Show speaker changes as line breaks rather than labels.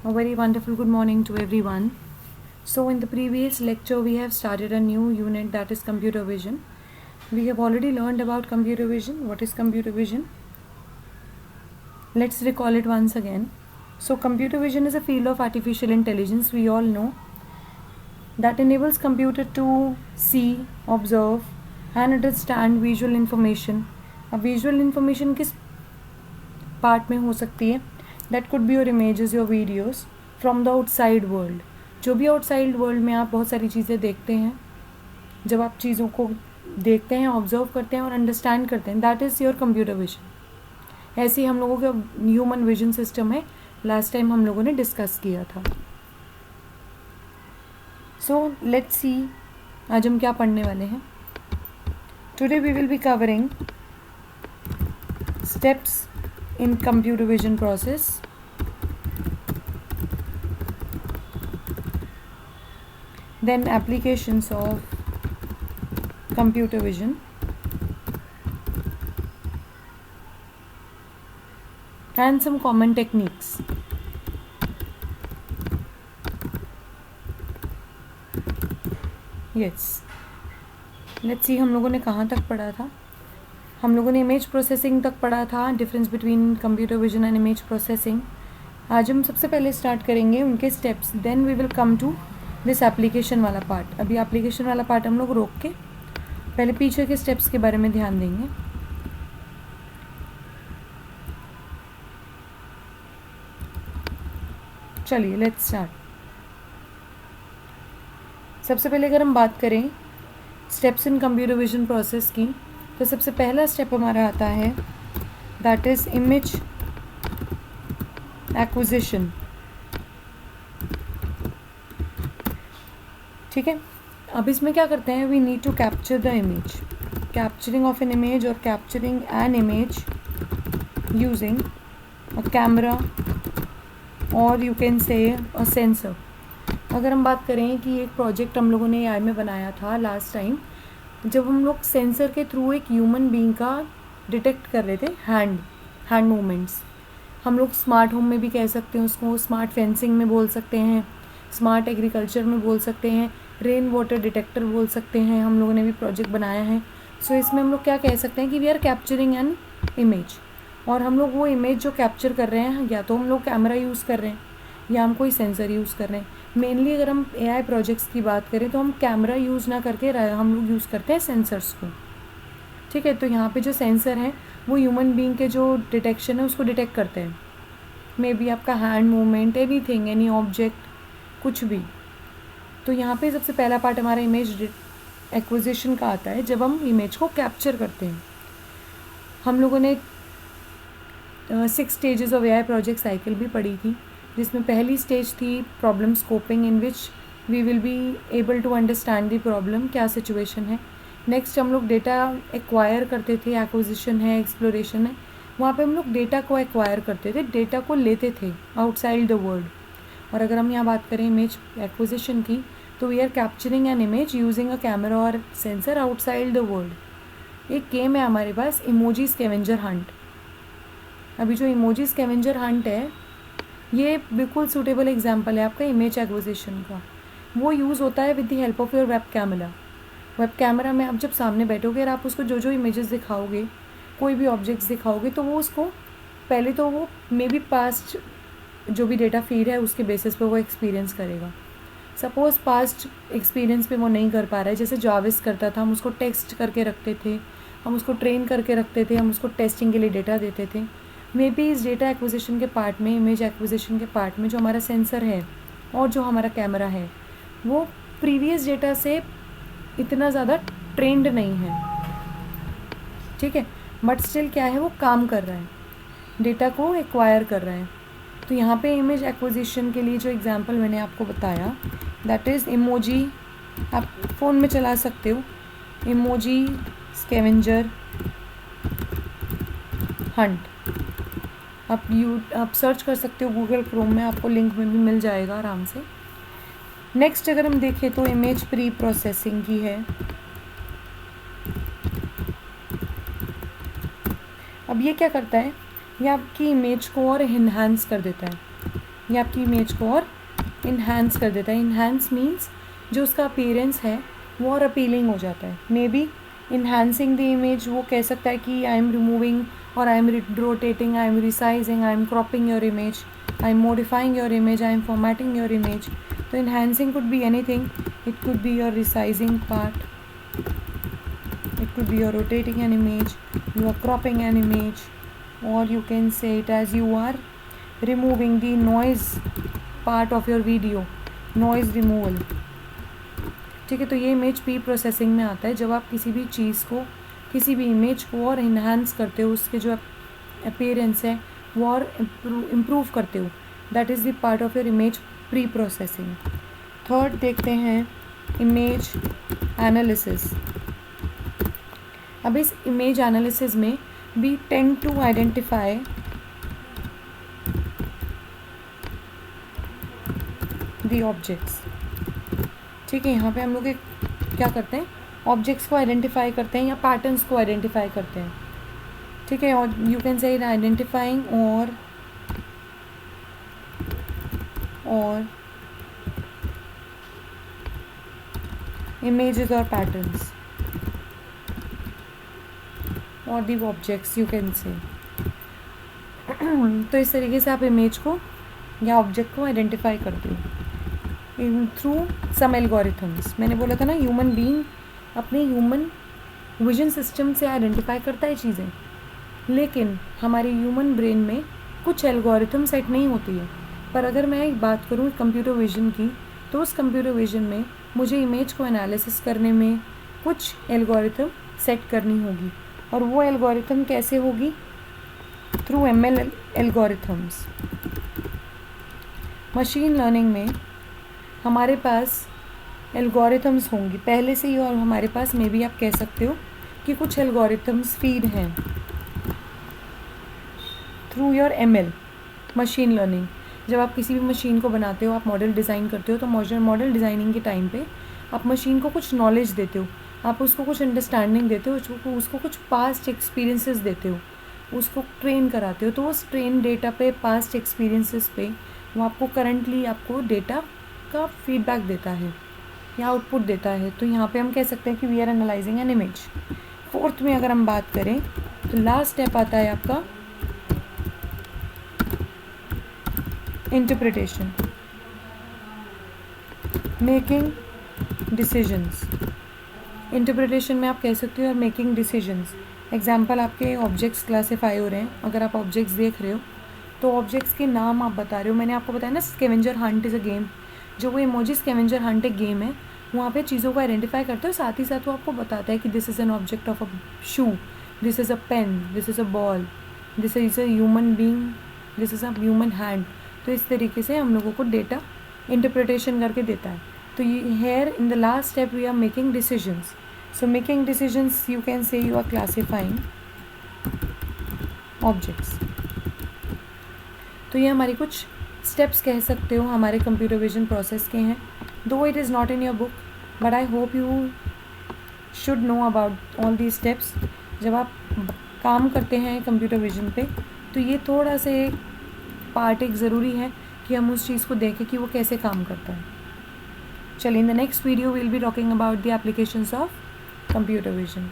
A very wonderful good morning to everyone. So in the previous lecture we have started a new unit, that is computer vision. We have already learned about computer vision. What is computer vision? Let's recall it once again. So computer vision is a field of artificial intelligence, we all know, that enables computer to see, observe and understand visual information. अब visual information किस part में हो सकती है? That could be your images, your videos from the outside world. जो भी outside world में आप बहुत सारी चीज़ें देखते हैं, जब आप चीज़ों को देखते हैं, ऑब्जर्व करते हैं और अंडरस्टैंड करते हैं, that is your computer vision. ऐसे ही हम लोगों का ह्यूमन विजन सिस्टम है, लास्ट टाइम हम लोगों ने डिस्कस किया था. सो लेट्स सी आज हम क्या पढ़ने वाले हैं. Today we will be covering steps in computer vision process. Then applications of computer vision and some common techniques. Yes, let's see हम लोगों ने कहाँ तक पढ़ा था. हम लोगों ने इमेज प्रोसेसिंग तक पढ़ा था, difference between computer vision and image processing. आज हम सबसे पहले स्टार्ट करेंगे उनके steps, then we will come to this application वाला पार्ट. अभी एप्लीकेशन वाला पार्ट हम लोग रोक के पहले पीछे के स्टेप्स के बारे में ध्यान देंगे. चलिए लेट्स स्टार्ट. सबसे पहले अगर हम बात करें steps in computer vision process की, तो सबसे पहला स्टेप हमारा आता है, दैट इज इमेज एक्विजिशन. ठीक है, अब इसमें क्या करते हैं, we need to capture the image. Capturing of an image और capturing an image using a camera और you can say a sensor. अगर हम बात करें कि एक प्रोजेक्ट हम लोगों ने AI में बनाया था लास्ट टाइम, जब हम लोग सेंसर के थ्रू एक ह्यूमन बीइंग का डिटेक्ट कर रहे थे हैंड मूवमेंट्स. हम लोग स्मार्ट होम में भी कह सकते हैं उसको, स्मार्ट फेंसिंग में बोल सकते हैं, स्मार्ट एग्रीकल्चर में बोल सकते हैं, रेन वाटर डिटेक्टर बोल सकते हैं. हम लोगों ने भी प्रोजेक्ट बनाया है. सो इसमें हम लोग क्या कह सकते हैं कि we are capturing an image, और हम लोग वो इमेज जो कैप्चर कर रहे हैं, या तो हम लोग कैमरा यूज़ कर रहे हैं या हम कोई सेंसर यूज़ कर रहे हैं. मेनली अगर हम AI प्रोजेक्ट्स की बात करें तो हम कैमरा यूज़ ना करके हम लोग यूज़ करते हैं सेंसर्स को. ठीक है, तो यहाँ पे जो सेंसर हैं वो ह्यूमन बीइंग के जो डिटेक्शन है उसको डिटेक्ट करते हैं. मे बी आपका hand movement, anything, any object, कुछ भी. तो यहाँ पे सबसे पहला पार्ट हमारा इमेज एक्विजिशन का आता है, जब हम इमेज को कैप्चर करते हैं. हम लोगों ने 6 stages of AI project cycle भी पढ़ी थी, जिसमें पहली स्टेज थी problem scoping, in which we will be able to understand the problem, क्या सिचुएशन है. नेक्स्ट हम लोग डेटा एक्वायर करते थे, एक्विजिशन है, एक्सप्लोरेशन है. वहाँ पे हम लोग डेटा को एक्वायर करते थे, डेटा को लेते थे आउटसाइड द वर्ल्ड. और अगर हम यहाँ बात करें इमेज एक्विजिशन की, तो we are capturing an image using a camera और सेंसर आउटसाइड द वर्ल्ड. एक गेम है हमारे पास, इमोजी स्कैवेंजर हंट. अभी जो इमोजी स्कैवेंजर हंट है, ये बिल्कुल सूटेबल एग्जाम्पल है आपका इमेज एक्विजिशन का. वो यूज़ होता है with the help of your web camera. Web camera में आप जब सामने बैठोगे और आप उसको जो जो इमेजेस दिखाओगे, कोई भी ऑब्जेक्ट्स दिखाओगे, तो वो उसको पहले तो वो मे बी पास्ट जो भी डेटा फीड है उसके बेसिस पे वो एक्सपीरियंस करेगा. सपोज़ पास्ट एक्सपीरियंस पे वो नहीं कर पा रहा है, जैसे जाविस करता था, हम उसको टेक्स्ट करके रखते थे, हम उसको ट्रेन करके रखते थे, हम उसको टेस्टिंग के लिए डेटा देते थे. मे बी इस डेटा एक्विजिशन के पार्ट में, इमेज एक्विजिशन के पार्ट में, जो हमारा सेंसर है और जो हमारा कैमरा है वो प्रीवियस डेटा से इतना ज़्यादा ट्रेंड नहीं है. ठीक है, बट स्टिल क्या है, वो काम कर रहा है, डेटा को एक्वायर कर रहा है. तो यहाँ पे इमेज एक्विजिशन के लिए जो एग्जांपल मैंने आपको बताया, दैट इज़ इमोजी. आप फ़ोन में चला सकते हो, इमोजी स्कैवेंजर हंट. आप सर्च कर सकते हो गूगल क्रोम में, आपको लिंक में भी मिल जाएगा आराम से. नेक्स्ट अगर हम देखें तो इमेज प्री प्रोसेसिंग की है. अब ये क्या करता है, ये आपकी इमेज को और इन्हांस कर देता है. ये आपकी इमेज को और इन्हांस कर देता है। इन्हांस मीन्स जो उसका अपीयरेंस है वो और अपीलिंग हो जाता है। Maybe enhancing the image, वो कह सकता है कि आई एम रिमूविंग और I am rotating, I am resizing, I am cropping your image, I am modifying your image, I am formatting your image. तो enhancing could be anything, it could be your resizing part, it could be you're rotating an image, you are cropping an image, or you can say it as you are removing the noise part of your video, noise removal। ठीक है, तो ये image pre processing में आता है। जब आप किसी भी चीज़ को, किसी भी इमेज को और इन्हांस करते हो, उसके जो अपीयरेंस है वो और इम्प्रूव करते हो, that is the part of your image pre processing. Third देखते हैं इमेज एनालिसिस। अब इस इमेज एनालिसिस में we tend to identify the objects. ठीक है, यहाँ पे हम लोग क्या करते हैं, ऑब्जेक्ट्स को आइडेंटिफाई करते हैं या पैटर्न्स को आइडेंटिफाई करते हैं। ठीक है, और यू कैन से आइडेंटिफाइंग और images or patterns or the objects you can say। तो इस तरीके से आप इमेज को या ऑब्जेक्ट को आइडेंटिफाई करते हो थ्रू सम एल्गोरिथम्स। मैंने बोला था ना, ह्यूमन बीइंग अपने ह्यूमन विजन सिस्टम से आइडेंटिफाई करता है चीज़ें, लेकिन हमारे ह्यूमन ब्रेन में कुछ एल्गोरिथम सेट नहीं होती है। पर अगर मैं एक बात करूँ कंप्यूटर विजन की, तो उस कंप्यूटर विजन में मुझे इमेज को एनालिसिस करने में कुछ एल्गोरिथम सेट करनी होगी, और वो एल्गोरिथम कैसे होगी, through ML algorithms. Machine learning में हमारे पास एल्गोरिथम्स होंगी पहले से ही, और हमारे पास मे बी आप कह सकते हो कि कुछ एल्गोरिथम्स फीड हैं through your ML machine learning. जब आप किसी भी मशीन को बनाते हो, आप मॉडल डिज़ाइन करते हो, तो मॉडल डिज़ाइनिंग के टाइम पे आप मशीन को कुछ नॉलेज देते हो, आप उसको कुछ अंडरस्टैंडिंग देते हो, उसको कुछ पास्ट एक्सपीरियंसेस देते हो, उसको ट्रेन कराते हो। तो उस ट्रेन डेटा पे, पास्ट एक्सपीरियंसेस पे वो आपको करंटली आपको डेटा का फीडबैक देता है या आउटपुट देता है। तो यहाँ पे हम कह सकते हैं कि we are analysing an image. Fourth में अगर हम बात करें तो लास्ट स्टेप आता है आपका इंटरप्रिटेशन, मेकिंग डिसीजंस। इंटरप्रिटेशन में आप कह सकते हो यार मेकिंग डिसीजंस। एग्जाम्पल, आपके ऑब्जेक्ट्स क्लासीफाई हो रहे हैं, अगर आप ऑब्जेक्ट्स देख रहे हो तो ऑब्जेक्ट्स के नाम आप बता रहे हो। मैंने आपको बताया ना, scavenger Hunt is a game. जो वो इमोजी स्कैवेंजर हंट एक गेम है, वहाँ पे चीज़ों को आइडेंटिफाई करते हो, साथ ही साथ वो आपको बताता है कि this is an object of a shoe, this is a pen, this is a ball, this is a human being, this is a human hand. तो इस तरीके से हम लोगों को डेटा इंटरप्रिटेशन करके देता है। तो ये here in the last step we are making decisions. So making decisions you can say you are classifying objects. तो ये हमारी कुछ स्टेप्स कह सकते हो हमारे कंप्यूटर विजन प्रोसेस के हैं। दो it is not in your book, but I hope you should know about all the steps. जब आप काम करते हैं कंप्यूटर विजन पे, तो ये थोड़ा सा एक पार्ट एक ज़रूरी है कि हम उस चीज़ को देखें कि वो कैसे काम करता है। चलिए, in the next video we will be talking about the applications of computer vision.